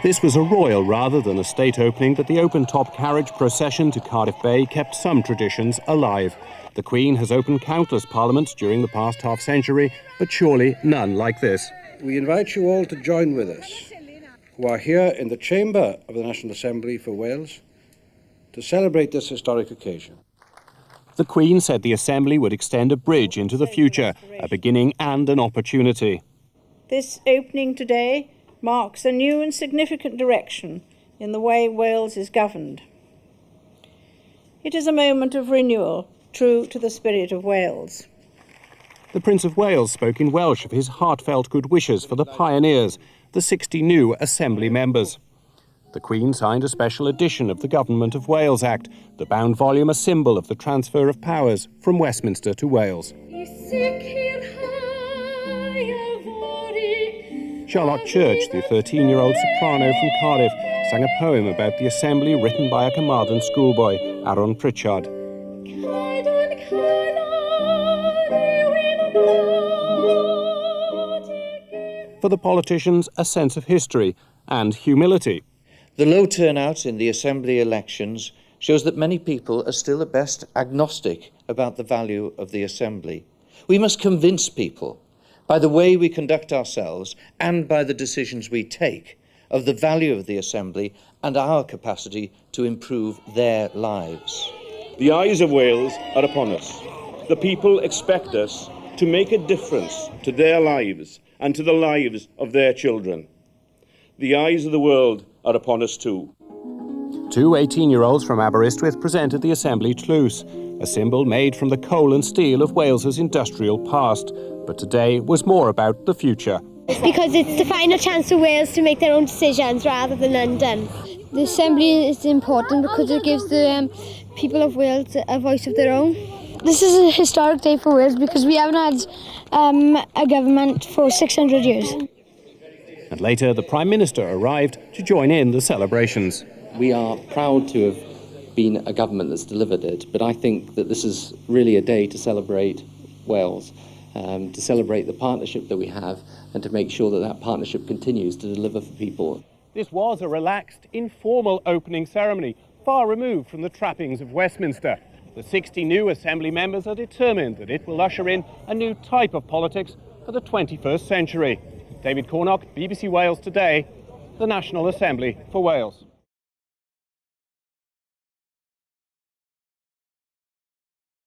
This was a royal rather than a state opening, but the open-top carriage procession to Cardiff Bay kept some traditions alive. The Queen has opened countless parliaments during the past half-century, but surely none like this. We invite you all to join with us, who are here in the chamber of the National Assembly for Wales, to celebrate this historic occasion. The Queen said the Assembly would extend a bridge into the future, a beginning and an opportunity. This opening today marks a new and significant direction in the way Wales is governed. It is a moment of renewal, true to the spirit of Wales. The Prince of Wales spoke in Welsh of his heartfelt good wishes for the pioneers, the 60 new Assembly members. The Queen signed a special edition of the Government of Wales Act, the bound volume a symbol of the transfer of powers from Westminster to Wales. Charlotte Church, the 13-year-old soprano from Cardiff, sang a poem about the Assembly written by a Carmarthen schoolboy, Aaron Pritchard. For the politicians, a sense of history and humility. The low turnout in the Assembly elections shows that many people are still at best agnostic about the value of the Assembly. We must convince people, by the way we conduct ourselves and by the decisions we take, of the value of the Assembly and our capacity to improve their lives. The eyes of Wales are upon us. The people expect us to make a difference to their lives and to the lives of their children. The eyes of the world are upon us too. Two 18-year-olds from Aberystwyth presented the Assembly Tlws, a symbol made from the coal and steel of Wales's industrial past, but today was more about the future. Because it's the final chance for Wales to make their own decisions rather than London. The Assembly is important because it gives the people of Wales a voice of their own. This is a historic day for Wales because we haven't had a government for 600 years. And later, the Prime Minister arrived to join in the celebrations. We are proud to have been a government that's delivered it, but I think that this is really a day to celebrate Wales, to celebrate the partnership that we have and to make sure that that partnership continues to deliver for people. This was a relaxed, informal opening ceremony, far removed from the trappings of Westminster. The 60 new Assembly members are determined that it will usher in a new type of politics for the 21st century. David Cornock, BBC Wales Today, the National Assembly for Wales.